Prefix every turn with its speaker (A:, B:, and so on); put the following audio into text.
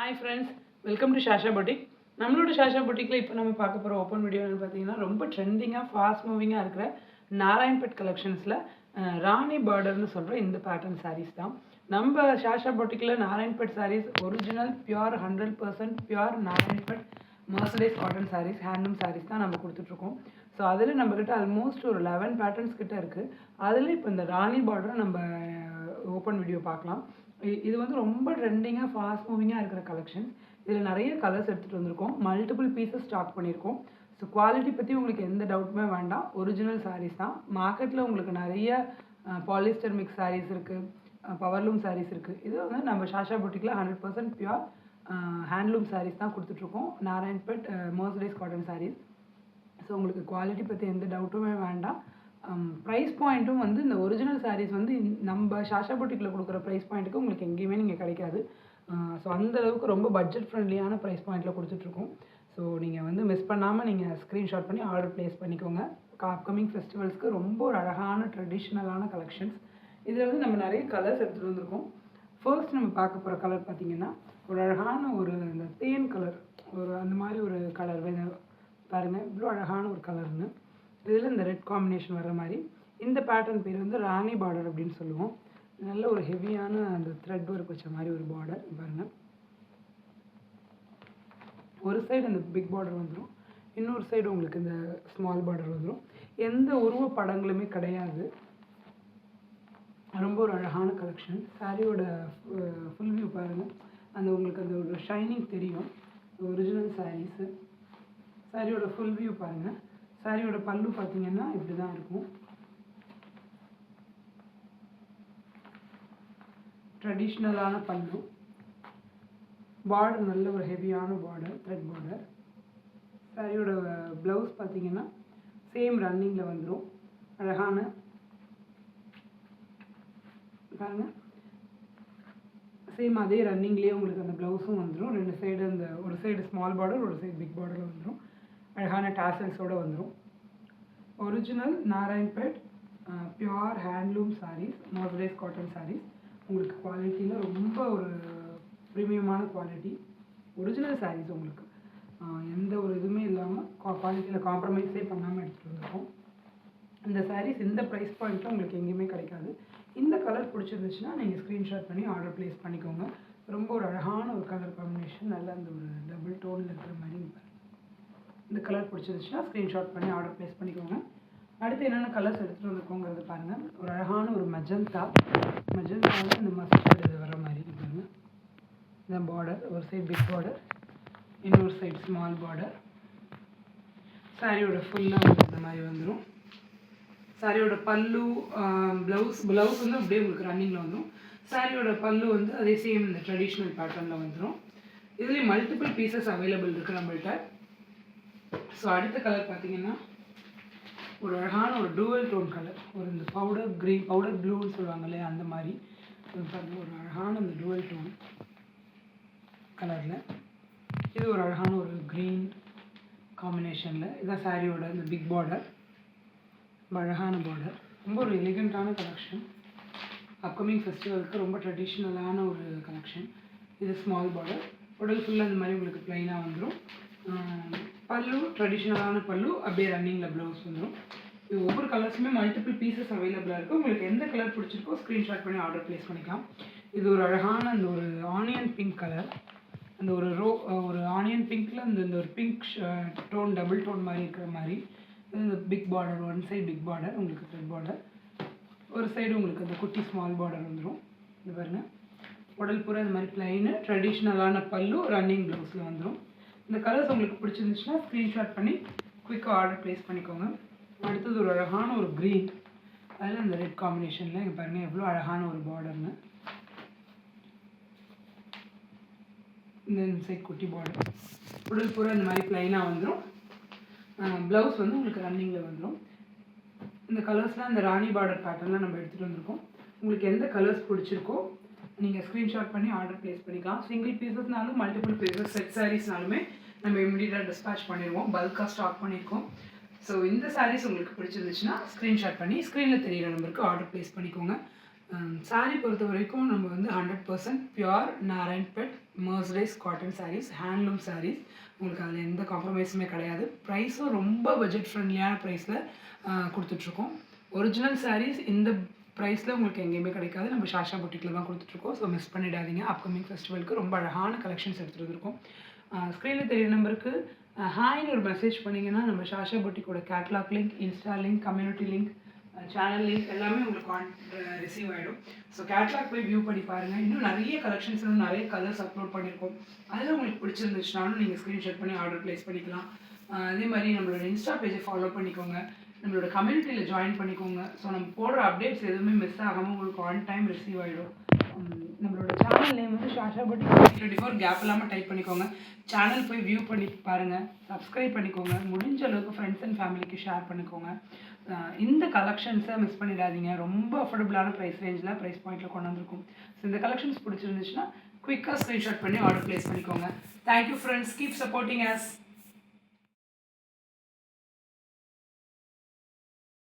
A: Hi friends, welcome to Shasha Boutique. நம்மளோட ஷாஷா பொட்டிக்கில் இப்போ நம்ம பார்க்க போகிற ஓப்பன் வீடியோன்னு பார்த்தீங்கன்னா ரொம்ப ட்ரெண்டிங்காக ஃபாஸ்ட் மூவிங்காக இருக்கிற நாராயண்பேட் கலெக்ஷன்ஸில் ராணி பார்டர்னு சொல்கிற இந்த பேட்டர்ன் சாரீஸ் தான். நம்ம ஷாஷா பொட்டிக்கில் Narayanpet sarees original pure 100% pure Narayanpet mercerised cotton sarees handloom sarees தான் நம்ம கொடுத்துட்ருக்கோம். ஸோ அதில் நம்மக்கிட்ட ஆல்மோஸ்ட் ஒரு 11 பேட்டர்ன்ஸ் கிட்ட இருக்குது. அதில் இப்போ இந்த ராணி பார்டரை நம்ம ஓப்பன் வீடியோ பார்க்கலாம். இது வந்து ரொம்ப ட்ரெண்டிங்காக ஃபாஸ்ட் மூவிங்காக இருக்கிற கலெக்ஷன்ஸ். இதில் நிறைய கலர்ஸ் எடுத்துகிட்டு வந்திருக்கோம். மல்டிபிள் பீசஸ் ஸ்டாக் பண்ணியிருக்கோம். ஸோ குவாலிட்டி பற்றி உங்களுக்கு எந்த டவுட்டுமே வேண்டாம். ஒரிஜினல் சாரீஸ் தான். மார்க்கெட்டில் உங்களுக்கு நிறைய பாலிஸ்டர் மிக்ஸ் சாரீஸ் இருக்குது, பவர்லூம் சாரீஸ் இருக்குது. இது வந்து நம்ம ஷாஷா பொட்டிக்கில் 100% பியூர் ஹேண்ட்லூம் சாரீஸ் தான் கொடுத்துட்ருக்கோம். Narayanpet mercerised cotton saris. So உங்களுக்கு குவாலிட்டி பற்றி எந்த டவுட்டுமே வேண்டாம். ப்ரைஸ் பாயிண்ட்டும் வந்து இந்த ஒரிஜினல் சாரீஸ் வந்து நம்ம ஷாஷா பொட்டிக்கில் கொடுக்குற ப்ரைஸ் பாயிண்ட்டுக்கு உங்களுக்கு எங்கேயுமே நீங்கள் கிடைக்காது. ஸோ அந்தளவுக்கு ரொம்ப பட்ஜெட் ஃப்ரெண்ட்லியான ப்ரைஸ் பாயிண்ட்டில் கொடுத்துட்ருக்கோம். ஸோ நீங்கள் வந்து மிஸ் பண்ணாமல் நீங்கள் ஸ்க்ரீன்ஷாட் பண்ணி ஆர்டர் ப்ளேஸ் பண்ணிக்கோங்க. அப்கமிங் ஃபெஸ்டிவல்ஸ்க்கு ரொம்ப ஒரு அழகான ட்ரெடிஷ்னலான கலெக்ஷன்ஸ். இதில் வந்து நம்ம நிறைய கலர்ஸ் எடுத்துகிட்டு வந்திருக்கோம். ஃபர்ஸ்ட் நம்ம பார்க்க போகிற கலர் பார்த்திங்கன்னா ஒரு அழகான ஒரு இந்த தேன் கலர், ஒரு அந்த மாதிரி ஒரு கலர் பாருங்கள், இவ்வளோ அழகான ஒரு கலர்னு. இதில் இந்த ரெட் காம்பினேஷன் வர்ற மாதிரி இந்த பேட்டர்ன் பேர் வந்து ராணி பார்டர் அப்படின்னு சொல்லுவோம். நல்ல ஒரு ஹெவியான அந்த த்ரெட் ஒர்க் வச்ச மாதிரி ஒரு பார்டர் பாருங்கள். ஒரு சைடு அந்த பிக் பார்டர் வந்துடும், இன்னொரு சைடு உங்களுக்கு இந்த ஸ்மால் பார்டர் வந்துடும். எந்த உருவ படங்களுமே கிடையாது. ரொம்ப ஒரு அழகான கலெக்ஷன். சாரியோட ஃபுல் வியூ பாருங்கள். அந்த உங்களுக்கு அந்த ஒரு ஷைனிங் தெரியும். ஒரிஜினல் சாரீஸு. சாரியோட ஃபுல் வியூ பாருங்கள். சாரியோட பல்லு பார்த்தீங்கன்னா இப்படி தான் இருக்கும். ட்ரெடிஷ்னலான பல்லு. பார்டர் நல்ல ஒரு ஹெவியான பார்டர், த்ரெட் பார்டர். சாரியோட ப்ளவுஸ் பார்த்தீங்கன்னா சேம் ரன்னிங்கில் வந்துடும். அழகான பாருங்க, சேம் அதே ரன்னிங்லேயே உங்களுக்கு அந்த ப்ளவுஸும் வந்துடும். ரெண்டு சைடு அந்த ஒரு சைடு ஸ்மால் பார்டர், ஒரு சைடு பிக் பார்டரில் வந்துடும். அழகான டாசல்ஸோடு வந்துடும். Original Narayanpet pure handloom sarees, mercerised cotton sarees. உங்களுக்கு குவாலிட்டியில் ரொம்ப ஒரு ப்ரீமியமான குவாலிட்டி. ஒரிஜினல் சாரீஸ் உங்களுக்கு எந்த ஒரு இதுவுமே இல்லாமல் குவாலிட்டியில் காம்ப்ரமைஸே பண்ணாமல் எடுத்துகிட்டு வந்திருக்கோம். இந்த சாரீஸ் இந்த ப்ரைஸ் பாயிண்ட்டில் உங்களுக்கு எங்கேயுமே கிடைக்காது. இந்த கலர் பிடிச்சிருந்துச்சுன்னா நீங்கள் ஸ்க்ரீன்ஷாட் பண்ணி ஆர்டர் ப்ளேஸ் பண்ணிக்கோங்க. ரொம்ப ஒரு அழகான ஒரு கலர் காம்பினேஷன், நல்ல அந்த ஒரு டபுள் டோனில் இருக்கிற மாதிரி. இந்த கலர் பிடிச்சிருந்துச்சுன்னா ஸ்க்ரீன்ஷாட் பண்ணி ஆர்டர் ப்ளேஸ் பண்ணிக்கோங்க. அடுத்து என்னென்ன கலர்ஸ் எடுத்துகிட்டு வந்துருக்கோங்கிறது பாருங்கள். ஒரு அழகான ஒரு மெஜந்தாவில் இந்த மஸ்டர்ட் இது வர மாதிரி பாருங்கள். இந்த பார்டர் ஒரு சைடு பிக் பார்டர், இன்னொரு சைடு ஸ்மால் பார்டர். சாரியோட ஃபுல்லாக இந்த மாதிரி வந்துடும். சாரியோட பல்லு ப்ளவுஸ் வந்து அப்படியே உங்களுக்கு ரன்னிங்கில் வந்துடும். சாரியோட பல்லு வந்து அதே சேம் இந்த ட்ரெடிஷ்னல் பேட்டர்னில் வந்துடும். இதுலேயே மல்டிபிள் பீசஸ் அவைலபிள் இருக்குது நம்மள்கிட்ட. ஸோ அடுத்த கலர் பார்த்தீங்கன்னா ஒரு அழகான ஒரு டூவல் டோன் கலர், ஒரு இந்த பவுடர் ப்ளூன்னு சொல்லுவாங்க இல்லையா, அந்த மாதிரி ஒரு அழகான இந்த டூவல் டோன் கலரில். இது ஒரு அழகான ஒரு க்ரீன் காம்பினேஷனில். இதுதான் சாரியோட இந்த பிக் பார்டர், ரொம்ப அழகான பார்டர். ரொம்ப ஒரு எலிகண்ட்டான கலெக்ஷன். அப்கமிங் ஃபெஸ்டிவலுக்கு ரொம்ப ட்ரெடிஷ்னலான ஒரு கலெக்ஷன். இது ஸ்மால் பார்டர். உடல் ஃபுல்லாக இந்த மாதிரி உங்களுக்கு ப்ளைனாக வந்துடும். பல்லு ட்ரெடிஷ்னலான பல்லு, அப்படியே ரன்னிங்கில் ப்ளவுஸ் வந்துடும். இது ஒவ்வொரு கலர்ஸுமே மல்டிபிள் பீசஸ் அவைலபிளாக இருக்குது. உங்களுக்கு எந்த கலர் பிடிச்சிருக்கோ ஸ்க்ரீன்ஷாட் பண்ணி ஆர்டர் ப்ளேஸ் பண்ணிக்கலாம். இது ஒரு அழகான அந்த ஒரு ஆனியன் பிங்க் கலர். அந்த ஒரு ஆனியன் பிங்க்கில் இந்த ஒரு பிங்க் டோன் டபுள் டோன் மாதிரி இருக்கிற மாதிரி. இந்த big border, one side big border, உங்களுக்கு த்ரெட் பார்டர், ஒரு சைடு உங்களுக்கு அந்த குட்டி ஸ்மால் பார்டர் வந்துடும். இது பாருங்கள், உடல் பூரா இந்த மாதிரி ப்ளைனு ட்ரெடிஷ்னலான பல்லு, ரன்னிங் ப்ளவுஸில் வந்துடும். இந்த கலர்ஸ் உங்களுக்கு பிடிச்சிருந்துச்சுன்னா ஸ்க்ரீன்ஷாட் பண்ணி குயிக்காக ஆர்டர் ப்ளேஸ் பண்ணிக்கோங்க. அடுத்தது ஒரு அழகான ஒரு க்ரீன், அதில் இந்த ரெட் காம்பினேஷனில் இங்கே பாருங்கள் எவ்வளோ அழகான ஒரு பார்டர்னு. இந்த சைட் குட்டி பார்டர், உடல் பூரா இந்த மாதிரி ப்ளைனாக வந்துடும். ப்ளவுஸ் வந்து உங்களுக்கு ரன்னிங்கில் வந்துடும். இந்த கலர்ஸ்லாம் இந்த ராணி பார்டர் பேட்டர்னில் நம்ம எடுத்துகிட்டு வந்திருக்கோம். உங்களுக்கு எந்த கலர்ஸ் பிடிச்சிருக்கோ நீங்கள் ஸ்க்ரீன்ஷாட் பண்ணி ஆர்டர் ப்ளேஸ் பண்ணிக்கலாம். சிங்கிள் பீசஸ்னாலும் மல்டிபிள் பீசஸ் செட் சாரீஸ்னாலுமே நம்ம இமீடியட்டாக டிஸ்பேச் பண்ணிடுவோம். பல்காக ஸ்டாக் பண்ணியிருக்கோம். ஸோ இந்த சாரீஸ் உங்களுக்கு பிடிச்சிருந்துச்சுன்னா ஸ்க்ரீன்ஷாட் பண்ணி ஸ்க்ரீனில் தெரியிற நம்பருக்கு ஆர்டர் ப்ளேஸ் பண்ணிக்கோங்க. சாரீ பொறுத்த வரைக்கும் நம்ம வந்து 100% pure Narayanpet mercerised cotton sarees, handloom sarees. உங்களுக்கு அதில் எந்த காம்ப்ரமைஸுமே கிடையாது. ப்ரைஸும் ரொம்ப பட்ஜெட் ஃப்ரெண்ட்லியான ப்ரைஸில் கொடுத்துட்ருக்கோம். ஒரிஜினல் சாரீஸ் இந்த ப்ரைஸில் உங்களுக்கு எங்கேயுமே கிடைக்காது. நம்ம ஷாஷா பொட்டிக்கில் தான் கொடுத்துட்ருக்கோம். ஸோ மிஸ் பண்ணிடாதீங்க. அப்கமிங் ஃபெஸ்டிவலுக்கு ரொம்ப அழகான கலெக்ஷன்ஸ் எடுத்துகிட்டு வந்திருக்கோம். ஸ்க்ரீனில் தெரியுற நம்பருக்கு ஹாய்னு ஒரு மெசேஜ் பண்ணிங்கன்னா நம்ம ஷாஷா பொட்டிக்கோட catalogue link, Insta link, community link, channel link எல்லாமே உங்களுக்கு ரிசீவ் ஆகிடும். ஸோ கேட்லாக் போய் வியூ பண்ணி பாருங்கள். இன்னும் நிறைய கலெக்ஷன்ஸ், இன்னும் நிறைய கலர்ஸ் அப்லோட் பண்ணியிருக்கோம். அதில் உங்களுக்கு பிடிச்சிருந்துச்சுனாலும் நீங்கள் ஸ்க்ரீன்ஷாட் பண்ணி ஆர்டர் ப்ளேஸ் பண்ணிக்கலாம். அதே மாதிரி நம்மளோட இன்ஸ்டா பேஜை ஃபாலோ பண்ணிக்கோங்க. நம்மளோட கம்யூனிட்டியில் ஜாயின் பண்ணிக்கோங்க. ஸோ நம்ம போடுற அப்டேட்ஸ் எதுவுமே மிஸ் ஆகாமல் உங்களுக்கு ஆன் டைம் ரிசீவ் ஆகிடும். நம்மளோட சேனல் நேம் வந்து ஷாஷா பொட்டிக் 24 கேப் இல்லாமல் டைப் பண்ணிக்கோங்க. சேனல் போய் வியூ பண்ணி பாருங்கள், சப்ஸ்கிரைப் பண்ணிக்கோங்க. முடிஞ்ச அளவுக்கு ஃப்ரெண்ட்ஸ் அண்ட் ஃபேமிலிக்கு ஷேர் பண்ணிக்கோங்க. இந்த கலெக்ஷன்ஸை மிஸ் பண்ணிடாதீங்க. ரொம்ப அஃபோர்டபுளான ப்ரைஸ் ரேஞ்சில் ப்ரைஸ் பாயிண்ட்டில் கொண்டு வந்திருக்கும். ஸோ இந்த கலெக்ஷன்ஸ் பிடிச்சிருந்துச்சுன்னா குயிக்காக ஸ்க்ரீன்ஷாட் பண்ணி ஆர்டர் ப்ளேஸ் பண்ணிக்கோங்க. Thank you friends, keep supporting us.